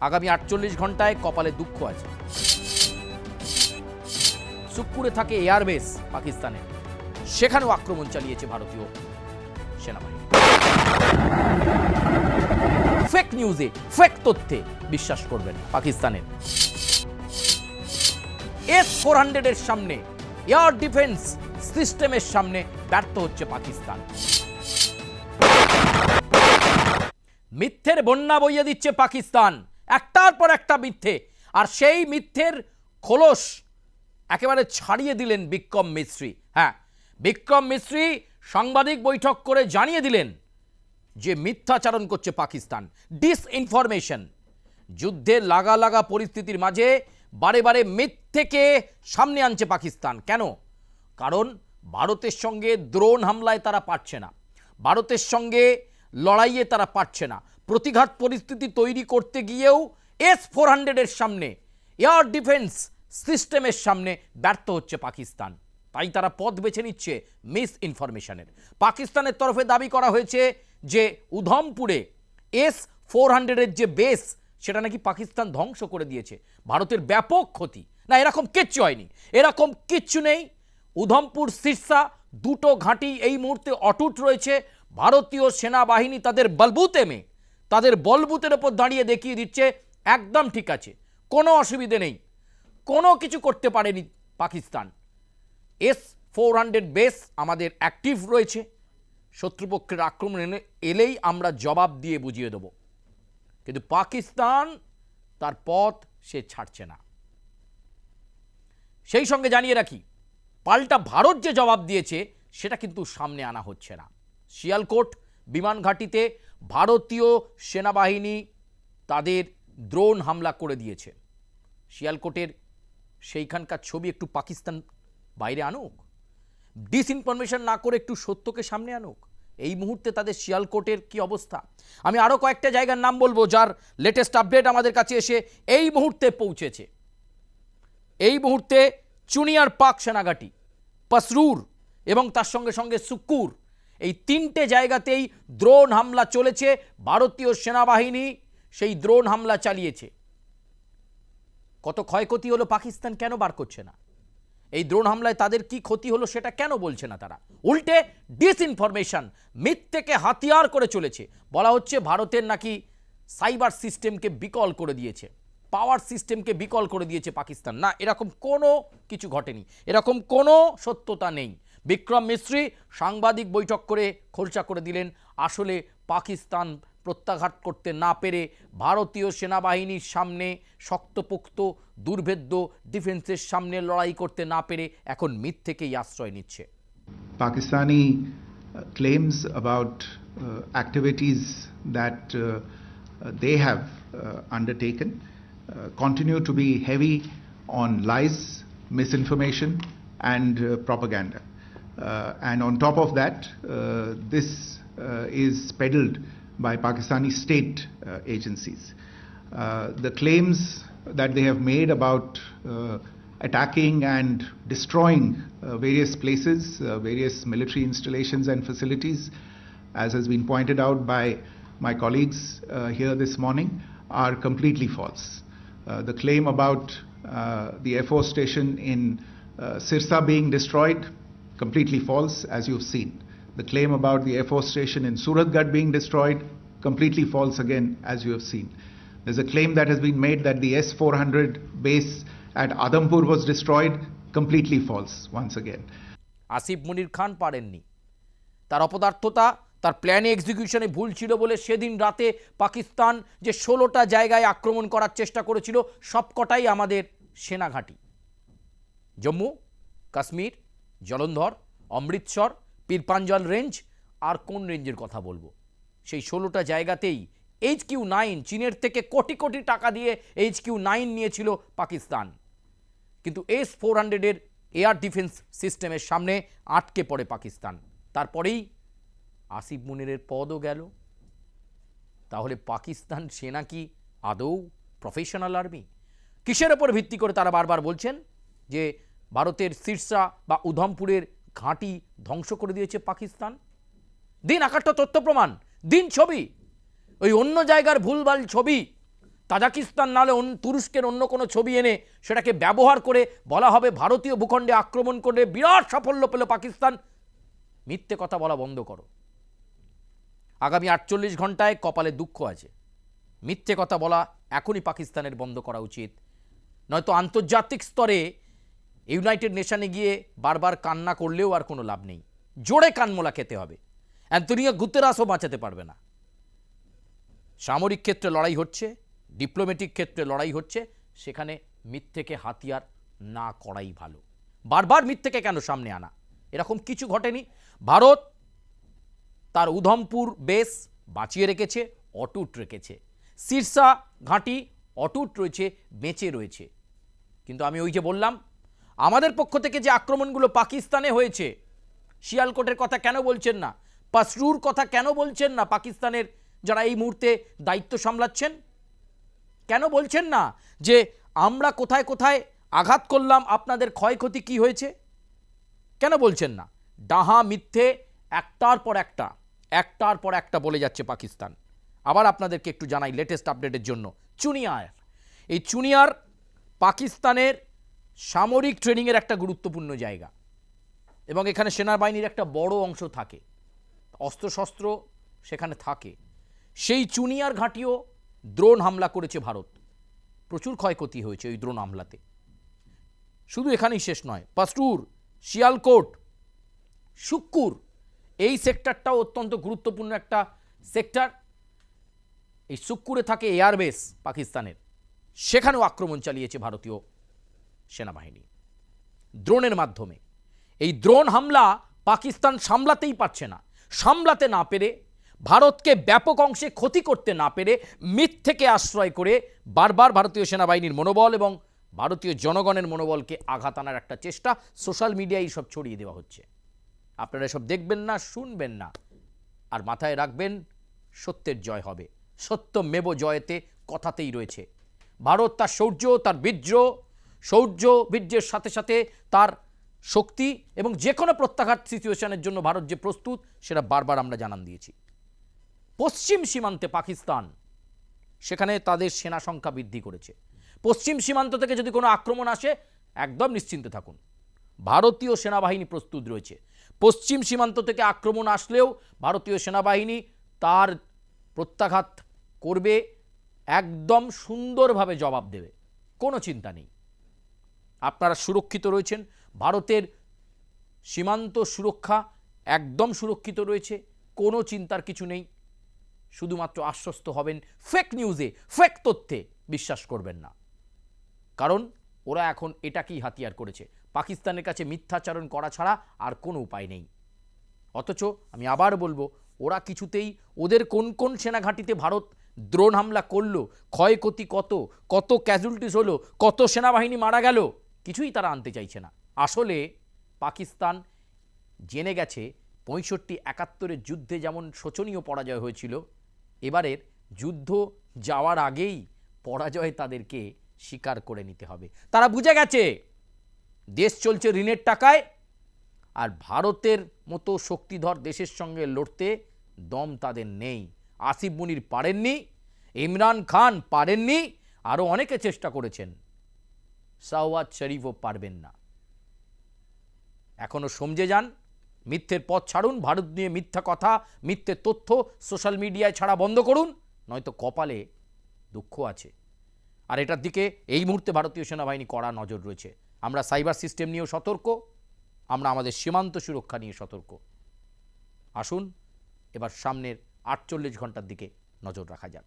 আগামী 48 ঘন্টায় কপালে দুঃখ আছে। সুক্কুরে থাকে এয়ারবেস পাকিস্তানের, সেখানেও আক্রমণ চালিয়েছে ভারতীয় সেনাবাহিনী। ফেক নিউজে, ফেক তথ্যে বিশ্বাস করবেন পাকিস্তানের। S-400 এর সামনে, এয়ার ডিফেন্স সিস্টেমের সামনে ব্যর্থ হচ্ছে পাকিস্তান। মিথ্যের বন্যা বইয়ে দিচ্ছে পাকিস্তান, একটার পর একটা মিথ্যে। আর সেই মিথ্যের খোলস একেবারে ছাড়িয়ে দিলেন বিক্রম মিস্ত্রি। হ্যাঁ, বিক্রম মিস্ত্রি সাংবাদিক বৈঠক করে জানিয়ে দিলেন যে মিথ্যাচারণ করছে পাকিস্তান, ডিসইনফরমেশন। যুদ্ধের লাগা লাগা পরিস্থিতির মাঝে বারে বারে মিথ্যেকে সামনে আনছে পাকিস্তান। কেন? কারণ ভারতের সঙ্গে ড্রোন হামলায় তারা পারছে না, ভারতের সঙ্গে লড়াইয়ে তারা পারছে না। প্রতিঘাত পরিস্থিতি তৈরি করতে গিয়েও S-400 এর সামনে, এয়ার ডিফেন্স সিস্টেমের সামনে ব্যর্থ হচ্ছে পাকিস্তান। তাই তারা পথ বেছে নিচ্ছে মিস ইনফরমেশনের। পাকিস্তানের তরফে দাবি করা হয়েছে যে উধমপুরে S-400 এর যে বেস, সেটা নাকি পাকিস্তান ধ্বংস করে দিয়েছে, ভারতের ব্যাপক ক্ষতি। না, এরকম কিচ্ছু হয়নি, এরকম কিচ্ছু নেই। উধমপুর, সিরসা দুটো ঘাঁটি এই মুহূর্তে অটুট রয়েছে। ভারতীয় সেনাবাহিনী তাদের বলবুতে তাদের বলবুতের ওপর দাঁড়িয়ে দেখিয়ে দিচ্ছে একদম ঠিক আছে, কোনো অসুবিধে নেই, কোনো কিছু করতে পারেনি পাকিস্তান। S-400 বেস আমাদের অ্যাক্টিভ রয়েছে, শত্রুপক্ষের আক্রমণ এলেই আমরা জবাব দিয়ে বুঝিয়ে দেব। কিন্তু পাকিস্তান তার পথ সে ছাড়ছে না। সেই সঙ্গে জানিয়ে রাখি, পাল্টা ভারত যে জবাব দিয়েছে সেটা কিন্তু সামনে আনা হচ্ছে না। শিয়ালকোট বিমান ঘাঁটিতে ভারতীয় সেনাবাহিনী তাদের ড্রোন হামলা করে দিয়েছে। শিয়ালকোটের সেইখানকার ছবি একটু পাকিস্তান বাইরে আনুক, ডিসইনফরমেশন না করে একটু সত্যকে সামনে আনুক। এই মুহূর্তে তাদের শিয়ালকোটের কি অবস্থা। আমি আরও কয়েকটা জায়গার নাম বলবো যার লেটেস্ট আপডেট আমাদের কাছে এসে এই মুহূর্তে পৌঁছেছে। এই মুহূর্তে চুনিয়ার পাক সেনাঘাঁটি, পসরুর এবং তার সঙ্গে সঙ্গে সুক্কুর, এই তিনটে জায়গাতেই ড্রোন হামলা চলেছে। ভারতীয় সেনাবাহিনী সেই ড্রোন হামলা চালিয়েছে। কত ক্ষয়ক্ষতি হলো পাকিস্তান কেন বার করছে না? এই ড্রোন হামলায় তাদের কি ক্ষতি হলো সেটা কেন বলছে না তারা? উল্টে ডিসইনফরমেশন, মিথ্যেকে হাতিয়ার করে চলেছে। বলা হচ্ছে ভারতের নাকি সাইবার সিস্টেমকে বিকল করে দিয়েছে, পাওয়ার সিস্টেমকে বিকল করে দিয়েছে পাকিস্তান। না, এরকম কোনো কিছু ঘটেনি, এরকম কোনো সত্যতা নেই। বিক্রম মিস্ত্রি সাংবাদিক বৈঠক করে খোলসা করে দিলেন আসলে পাকিস্তান প্রত্যাঘাত করতে না পেরে ভারতীয় সেনাবাহিনীর সামনে শক্তপোক্ত দুর্ভেদ্য ডিফেন্সের সামনে লড়াই করতে না পেরে এখন মিথ্যেকেই আশ্রয় নিচ্ছে। Pakistani claims about activities that they have undertaken continue to be heavy on lies, misinformation and propaganda. And on top of that, this is peddled by Pakistani state agencies. The claims that they have made about attacking and destroying various places, various military installations and facilities, as has been pointed out by my colleagues here this morning, are completely false. The claim about the Air Force station in Sirsa being destroyed, completely false, as you've seen. The claim about the Air Force station in Suratgarh being destroyed, completely false again, as you have seen. There's a claim that has been made that the S-400 base at Adampur was destroyed, completely false once again. Asif মুনির খান পারেননি, তার অপদার্থতা, তার প্ল্যানে এক্সিকিউশনে ভুল ছিল বলে সেদিন রাতে পাকিস্তান যে 16টা জায়গায় আক্রমণ করার চেষ্টা করেছিল সবকটাই আমাদের সেনাঘাঁটি। জম্মু, কাশ্মীর, জলন্ধর, অমৃতসর, পীরপাঞ্জল রেঞ্জ, আর কোন রেঞ্জের কথা বলবো, সেই 16টা জায়গাতেই HQ-9 চীনের থেকে কোটি কোটি টাকা দিয়ে HQ-9 নিয়েছিল পাকিস্তান। কিন্তু S-400 এর এয়ার ডিফেন্স সিস্টেমের সামনে আটকে পড়ে পাকিস্তান। তারপরেই আসিফ মুনিরের পদও গেল। তাহলে পাকিস্তান সেনা কি আদৌ প্রফেশনাল আর্মি? কিসের ওপর ভিত্তি করে তারা বারবার বলছেন যে ভারতের সিরসা বা উধমপুরের ঘাঁটি ধ্বংস করে দিয়েছে পাকিস্তান? দিন 81 তথ্য প্রমাণ, দিন ছবি, ওই অন্য জায়গার ভুলভাল ছবি তাজাকিস্তান নাহলে তুরস্কের অন্য কোনো ছবি এনে সেটাকে ব্যবহার করে বলা হবে ভারতীয় ভূখণ্ডে আক্রমণ করে বিরাট সাফল্য পেল পাকিস্তান। মিথ্যে কথা বলা বন্ধ করো। আগামী 48 ঘন্টায় কপালে দুঃখ আছে। মিথ্যে কথা বলা এখনই পাকিস্তানের বন্ধ করা উচিত, নয়তো আন্তর্জাতিক স্তরে ইউনাইটেড নেশনে গিয়ে বারবার কান্না করলেও আর কোনো লাভ নেই। জোরে কানমোলা খেতে হবে। অ্যান্তোনিও গুতেরাসও বাঁচাতে পারবে না। সামরিক ক্ষেত্রে লড়াই হচ্ছে, ডিপ্লোম্যাটিক ক্ষেত্রে লড়াই হচ্ছে, সেখানে মিথ্যেকে হাতিয়ার না করাই ভালো। বারবার মিথ্যেকে কেন সামনে আনা? এরকম কিছু ঘটেনি। ভারত তার উধমপুর বেস বাঁচিয়ে রেখেছে, অটুট রেখেছে। সিরসা ঘাঁটি অটুট রয়েছে, বেঁচে রয়েছে। কিন্তু আমি ওই যে বললাম, আমাদের পক্ষ থেকে যে আক্রমণগুলো পাকিস্তানে হয়েছে, শিয়ালকোটের কথা কেন বলছেন না? পাসরুর কথা কেন বলছেন না? পাকিস্তানের যারা এই মুহূর্তে দায়িত্ব সামলাচ্ছেন কেন বলছেন না যে আমরা কোথায় কোথায় আঘাত করলাম, আপনাদের ক্ষয়ক্ষতি কি হয়েছে? কেন বলছেন না? ডাহা মিথ্যে একটার পর একটা বলে যাচ্ছে পাকিস্তান। আবার আপনাদেরকে একটু জানাই লেটেস্ট আপডেটের জন্য, চুনিয়ার, এই চুনিয়ার পাকিস্তানের সামরিক ট্রেনিংয়ের একটা গুরুত্বপূর্ণ জায়গা এবং এখানে সেনাবাহিনীর একটা বড় অংশ থাকে, অস্ত্রশস্ত্র সেখানে থাকে। সেই চুনিয়ার ঘাঁটিও দ্রোণ হামলা করেছে ভারত। প্রচুর ক্ষয়ক্ষতি হয়েছে ওই দ্রোণ হামলাতে। শুধু এখানেই শেষ নয়, পাসরুর, শিয়ালকোট, সুক্কুর, এই সেক্টরটাও অত্যন্ত গুরুত্বপূর্ণ একটা সেক্টর। এই সুক্কুরে থাকে এয়ারবেস পাকিস্তানের, সেখানেও আক্রমণ চালিয়েছে ভারতীয় সেনাবাহিনী দ্রোণের মাধ্যমে। এই দ্রোণ হামলা পাকিস্তান সামলাতেই পারছে না। সামলাতে না পেরে, ভারতকে ব্যাপক অংশে ক্ষতি করতে না পেরে, মিথ্যেকে আশ্রয় করে বারবার ভারতীয় সেনাবাহিনীর মনোবল এবং ভারতীয় জনগণের মনোবলকে আঘাত আনার একটা চেষ্টা সোশ্যাল মিডিয়ায় সব ছড়িয়ে দেওয়া হচ্ছে। আপনারা এসব দেখবেন না, শুনবেন না, আর মাথায় রাখবেন সত্যের জয় হবে। সত্যমেব জয়তে কথাতেই রয়েছে। ভারত তার শৌর্য, তার বীর্যের সাথে সাথে তার শক্তি এবং যে কোনো প্রত্যাঘাত সিচুয়েশনের জন্য ভারত যে প্রস্তুত, সেটা বারবার আমরা জানান দিয়েছি। পশ্চিম সীমান্তে পাকিস্তান, সেখানে তাদের সেনা সংখ্যা বৃদ্ধি করেছে। পশ্চিম সীমান্ত থেকে যদি কোনো আক্রমণ আসে, একদম নিশ্চিন্তে থাকুন, ভারতীয় সেনাবাহিনী প্রস্তুত রয়েছে। পশ্চিম সীমান্ত থেকে আক্রমণ আসলেও ভারতীয় সেনাবাহিনী তার প্রত্যাঘাত করবে, একদম সুন্দরভাবে জবাব দেবে, কোনো চিন্তা নেই। আপনারা সুরক্ষিত রয়েছেন, ভারতের সীমান্ত সুরক্ষা একদম সুরক্ষিত রয়েছে, কোনো চিন্তার কিছু নেই। শুধুমাত্র আশ্বস্ত হবেন, ফেক নিউজে, ফেক তথ্যে বিশ্বাস করবেন না, কারণ ওরা এখন এটাকেই হাতিয়ার করেছে। পাকিস্তানের কাছে মিথ্যাচারণ করা ছাড়া আর কোনো উপায় নেই। অথচ আমি আবার বলবো, ওরা কিছুতেই ওদের কোন কোন সেনাঘাঁটিতে ভারত দ্রোণ হামলা করলো, ক্ষয়ক্ষতি কত ক্যাজুয়ালিটিস হলো, কত সেনাবাহিনী মারা গেল, কিছুই তারা আনতে চাইছে না। আসলে পাকিস্তান জেনে গেছে 65-71 যুদ্ধে যেমন শোচনীয় পরাজয় হয়েছিল, এবারের যুদ্ধ যাওয়ার আগেই পরাজয় তাদেরকে স্বীকার করে নিতে হবে। তারা বুঝে গেছে দেশ চলছে ঋণের টাকায়, আর ভারতের মতো শক্তিধর দেশের সঙ্গে লড়তে দম তাদের নেই। আসিফ মুনির পারেননি, ইমরান খান পারেননি, আরও অনেকে চেষ্টা করেছেন, শাহওয়াজ শরীফও পারবেন না। এখনো সমঝে যান, মিথ্যের পথ ছাড়ুন, ভারত নিয়ে মিথ্যা কথা, মিথ্যে তথ্য সোশ্যাল মিডিয়ায় ছাড়া বন্ধ করুন, নয়তো কপালে দুঃখ আছে। আর এটার দিকে এই মুহূর্তে ভারতীয় সেনাবাহিনী কড়া নজর রয়েছে। আমরা সাইবার সিস্টেম নিয়েও সতর্ক, আমরা আমাদের সীমান্ত সুরক্ষা নিয়ে সতর্ক। আসুন এবার সামনের 48 ঘন্টার দিকে নজর রাখা যাক।